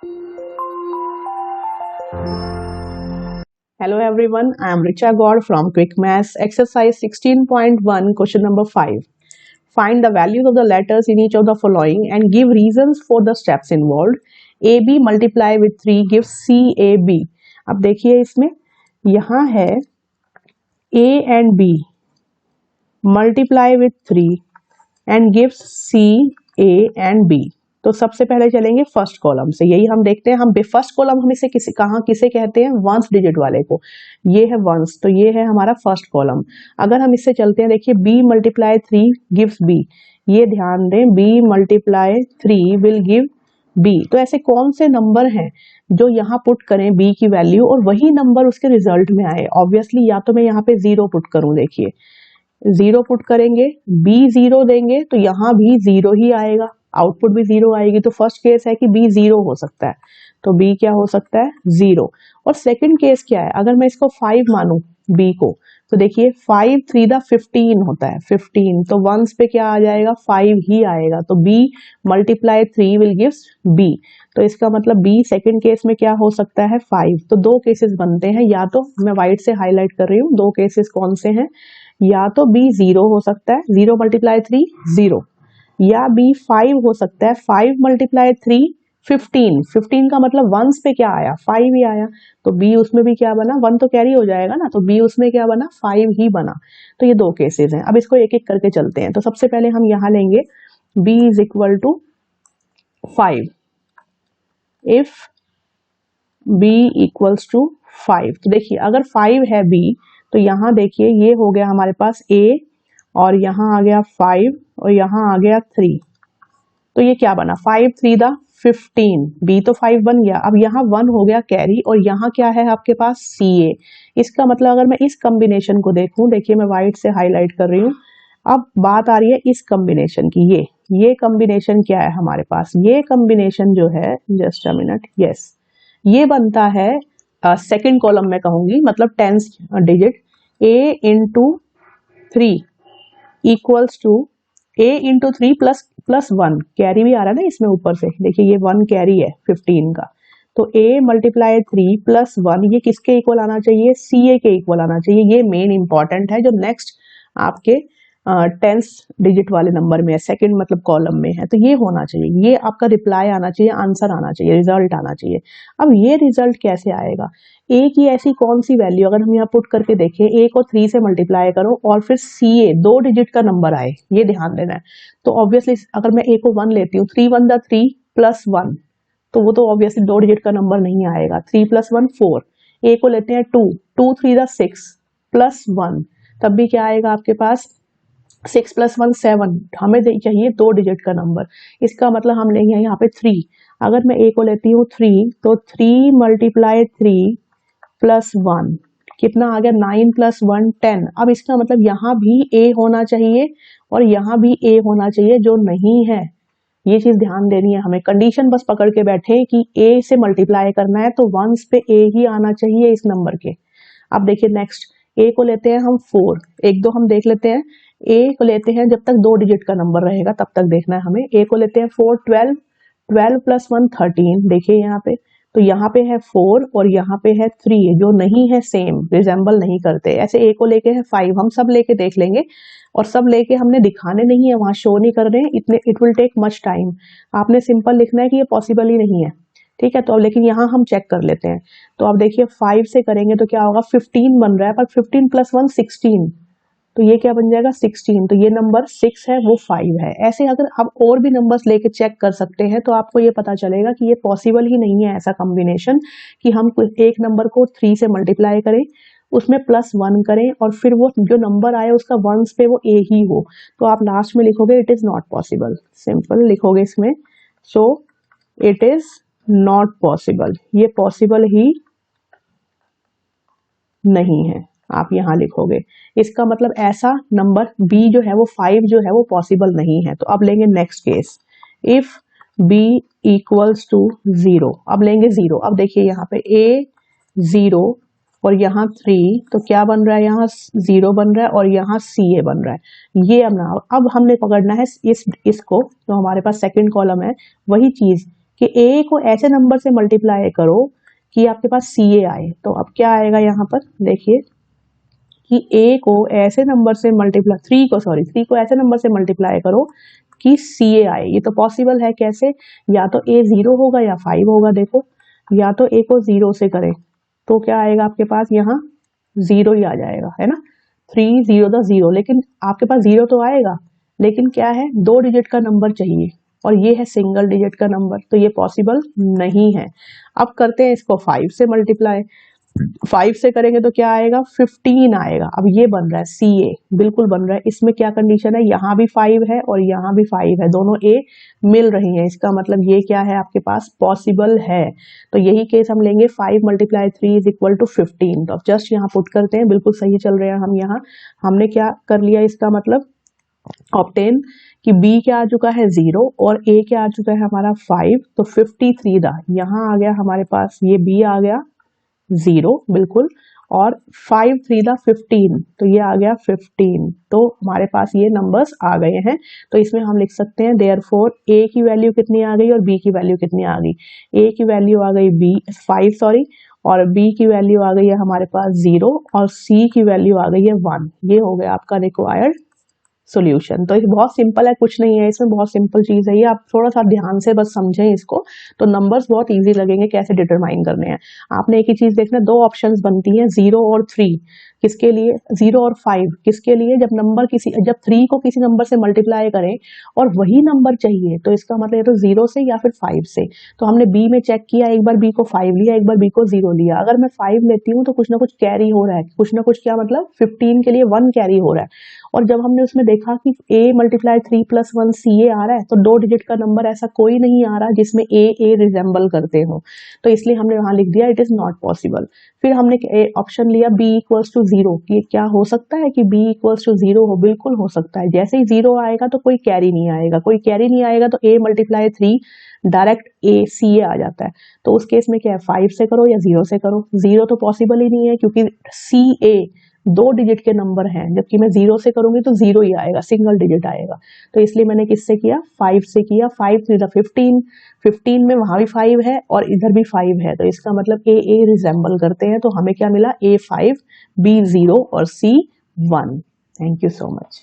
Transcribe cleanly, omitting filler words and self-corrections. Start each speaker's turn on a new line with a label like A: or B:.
A: Hello everyone, I am Richa Gaur from Quick Maths, exercise 16.1, question number 5. Find the values of the letters in each of the following and give reasons for the steps involved. AB multiply with 3 gives CAB. अब देखिए इसमें यहाँ है A and B multiply with 3 and gives C, A and B. तो सबसे पहले चलेंगे first column से, यही हम देखते हैं। हम फर्स्ट कॉलम हम इसे किसे कहते हैं? वंस डिजिट वाले को। ये है वंस, तो ये है हमारा फर्स्ट कॉलम। अगर हम इससे चलते हैं, देखिए b मल्टीप्लाई 3 गिव्स b, ये ध्यान दें, b multiply 3 will give b। तो ऐसे कौन से नंबर हैं जो यहाँ पुट करें b की वैल्यू और वही नंबर उसके रिजल्ट में आए? ऑब्वियसली या तो मैं यहाँ पे 0 पुट करूं, देखिए 0 पुट करेंगे, b 0 देंगे तो यहाँ भी 0 ही आएगा, आउटपुट भी 0 आएगी। तो फर्स्ट केस है कि b 0 हो सकता है, तो b क्या हो सकता है? 0। और सेकंड केस क्या है? अगर मैं इसको 5 मानूं b को, तो देखिए 5 3 दा 15 होता है, 15, तो वंस पे क्या आ जाएगा? 5 ही आएगा। तो b multiply 3 will gives b। तो इसका मतलब b सेकंड केस में क्या हो सकता है? 5। तो दो केसेस बनते हैं, या तो मैं व्हाइट से हाईलाइट कर रही हूँ, दो केसेस कौन से हैं? या तो b 0 हो सकता है, 0 मल्टीप्लाई 3 0, या b 5 हो सकता है, 5 मल्टीप्लाई 3 15। 15 का मतलब वंस पे क्या आया? 5 ही आया। तो b उसमें भी क्या बना? 1 तो कैरी हो जाएगा ना, तो b उसमें क्या बना? 5 ही बना। तो ये दो केसेस हैं। अब इसको एक एक करके चलते हैं। तो सबसे पहले हम यहाँ लेंगे b is equal to 5। If b equals to 5, तो देखिए अगर 5 है b, तो यहाँ देखिए ये हो गया हमारे पास a, और यहाँ आ गया 5 और यहाँ आ गया 3। तो ये क्या बना? 5 3 दा 15, b तो 5 बन गया। अब यहाँ 1 हो गया कैरी, और यहाँ क्या है आपके पास? CA। इसका मतलब अगर मैं इस कॉम्बिनेशन को देखूं, देखिए मैं व्हाइट से हाईलाइट कर रही हूँ। अब बात आ रही है इस कॉम्बिनेशन की। ये कॉम्बिनेशन क्या है हमारे पास? ये कॉम्बिनेशन जो है, जस्ट अ मिनट, यस, ये बनता है सेकेंड कॉलम में कहूंगी, मतलब 10th digit, a into 3 equals to a into 3 plus 1, carry भी आ रहा है ना इसमें ऊपर से, देखिए ये 1 कैरी है 15 का। तो a मल्टीप्लाई 3 प्लस 1, ये किसके इक्वल आना चाहिए? CA के इक्वल आना चाहिए। ये मेन इंपॉर्टेंट है, जो नेक्स्ट आपके 10th डिजिट वाले नंबर में है, सेकंड मतलब कॉलम में है। तो ये होना चाहिए, ये आपका रिप्लाई आना चाहिए, आंसर आना चाहिए, रिजल्ट आना चाहिए। अब ये रिजल्ट कैसे आएगा? a की ऐसी कौन सी वैल्यू, अगर हम यहाँ पुट करके देखें, a को 3 से मल्टीप्लाई करो और फिर CA 2 डिजिट का नंबर आए, ये ध्यान देना है। तो ऑब्वियसली अगर मैं a को 1 लेती हूँ, 3 1 दा 3 प्लस 1, तो वो तो ऑब्वियसली 2 डिजिट का नंबर नहीं आएगा। 3 प्लस 1 4। a को लेते हैं 2 2 3 दा 6 प्लस 1, तब भी क्या आएगा आपके पास? 6 प्लस 1 7। हमें चाहिए 2 डिजिट का नंबर, इसका मतलब हम लेंगे यहाँ पे 3। अगर मैं a को लेती हूँ 3, तो 3 मल्टीप्लाई 3 प्लस 1 कितना आ गया? 9 प्लस 1 10। अब इसका मतलब यहाँ भी a होना चाहिए और यहाँ भी a होना चाहिए, जो नहीं है। ये चीज ध्यान देनी है हमें। कंडीशन बस पकड़ के बैठे कि a से मल्टीप्लाई करना है, तो वंस पे a ही आना चाहिए इस नंबर के। अब देखिए नेक्स्ट, a को लेते हैं हम 4, एक दो हम देख लेते हैं। a को लेते हैं जब तक 2 डिजिट का नंबर रहेगा तब तक देखना है हमें। a को लेते हैं 4 12, 12 प्लस 1 13, देखिए यहाँ पे, तो यहाँ पे है 4 और यहाँ पे है 3, जो नहीं है, सेम रिजेंबल नहीं करते। ऐसे a को लेके है 5, हम सब लेके देख लेंगे, और सब लेके हमने दिखाने नहीं है, वहां शो नहीं कर रहे हैं, इतने it will take much time. आपने सिंपल लिखना है कि ये पॉसिबल ही नहीं है, ठीक है। तो अब लेकिन यहाँ हम चेक कर लेते हैं। तो अब देखिए 5 से करेंगे तो क्या होगा? 15 बन रहा है, पर 15 प्लस 1 16, तो ये क्या बन जाएगा? 16। तो ये नंबर 6 है, वो 5 है। ऐसे अगर आप और भी नंबर्स लेके चेक कर सकते हैं, तो आपको ये पता चलेगा कि ये पॉसिबल ही नहीं है ऐसा कॉम्बिनेशन कि हम एक नंबर को 3 से मल्टीप्लाई करें, उसमें प्लस 1 करें और फिर वो जो नंबर आए उसका वंस पे वो a ही हो। तो आप लास्ट में लिखोगे it is not possible, simple लिखोगे इसमें। So it is not possible, ये पॉसिबल ही नहीं है, आप यहाँ लिखोगे। इसका मतलब ऐसा नंबर b जो है वो 5 जो है वो पॉसिबल नहीं है। तो अब लेंगे next case, if b equals to 0। अब लेंगे 0। अब देखिए यहाँ पे a 0 और यहाँ 3, तो क्या बन रहा है? यहाँ 0 बन रहा है और यहाँ CA बन रहा है। ये अब हमने पकड़ना है इसको, जो हमारे पास सेकंड कॉलम है, वही चीज कि ए को ऐसे नंबर से मल्टीप्लाई करो कि आपके पास सी ए आए। तो अब क्या आएगा यहाँ पर देखिए कि ए को ऐसे नंबर से मल्टीप्लाई, थ्री को ऐसे नंबर से मल्टीप्लाई करो कि सी ए आए। ये तो पॉसिबल है, कैसे? या तो ए 0 होगा या 5 होगा। देखो, या तो ए को 0 से करें तो क्या आएगा आपके पास, यहाँ 0 ही आ जाएगा, है ना। 3 0 द 0, लेकिन आपके पास 0 तो आएगा, लेकिन क्या है, 2 डिजिट का नंबर चाहिए और ये है सिंगल डिजिट का नंबर, तो ये पॉसिबल नहीं है। अब करते हैं इसको 5 से मल्टीप्लाई। 5 से करेंगे तो क्या आएगा, 15 आएगा। अब ये बन रहा है सी ए, बिल्कुल बन रहा है। इसमें क्या कंडीशन है, यहाँ भी 5 है और यहाँ भी 5 है, दोनों ए मिल रही हैं, इसका मतलब ये क्या है आपके पास, पॉसिबल है। तो यही केस हम लेंगे, 5 मल्टीप्लाई 3 इज इक्वल टू 15। तो जस्ट यहाँ पुट करते हैं, बिल्कुल सही चल रहे हैं हम। यहाँ हमने क्या कर लिया, इसका मतलब ऑब्टेन कि b क्या आ चुका है 0 और a क्या आ चुका है हमारा 5। तो 53 दा यहाँ आ गया हमारे पास, ये b आ गया 0 बिल्कुल, और 5 3 दा 15, तो ये आ गया 15। तो हमारे पास ये नंबर्स आ गए हैं। तो इसमें हम लिख सकते हैं देयरफॉर a की वैल्यू कितनी आ गई और b की वैल्यू कितनी आ गई। a की वैल्यू आ गई 5 सॉरी, और b की वैल्यू आ गई है हमारे पास 0 और c की वैल्यू आ गई है 1। ये हो गया आपका रिक्वायर्ड सॉल्यूशन। तो ये बहुत सिंपल है, कुछ नहीं है इसमें, बहुत सिंपल चीज है ये। आप थोड़ा सा ध्यान से बस समझें इसको, तो नंबर्स बहुत इजी लगेंगे कैसे डिटरमाइन करने हैं। आपने एक ही चीज देखना, दो ऑप्शंस बनती हैं 0 और 3, किसके लिए, 0 और 5 किसके लिए, जब 3 को किसी नंबर से मल्टीप्लाई करें और वही नंबर चाहिए, तो इसका मतलब या तो 0 से या फिर 5 से। तो हमने b में चेक किया, एक बार b को 5 लिया, एक बार b को 0 लिया। अगर मैं 5 लेती हूँ तो कुछ ना कुछ कैरी हो रहा है, कुछ ना कुछ, क्या मतलब 15 के लिए 1 कैरी हो रहा है। और जब हमने उसमें देखा कि a मल्टीप्लाई 3 प्लस 1 सी ए आ रहा है, तो 2 डिजिट का नंबर ऐसा कोई नहीं आ रहा जिसमें ए रिजेंबल करते हो, तो इसलिए हमने वहां लिख दिया इट इज नॉट पॉसिबल। फिर हमने ऑप्शन लिया b इक्वल्स टू 0, कि क्या हो सकता है कि b इक्वल्स टू 0 हो, बिल्कुल हो सकता है। जैसे ही 0 आएगा तो कोई कैरी नहीं आएगा, कोई कैरी नहीं आएगा तो a मल्टीप्लाई 3 डायरेक्ट a सी ए आ जाता है। तो उस केस में क्या है, 5 से करो या 0 से करो, 0 तो पॉसिबल ही नहीं है क्योंकि सी ए 2 डिजिट के नंबर हैं, जबकि मैं 0 से करूंगी तो 0 ही आएगा, सिंगल डिजिट आएगा। तो इसलिए मैंने किससे किया, 5 से किया। 5 3 15, 15 में वहां भी 5 है और इधर भी 5 है, तो इसका मतलब ए रिजेंबल करते हैं। तो हमें क्या मिला, a 5 b 0 और c 1। Thank you so much.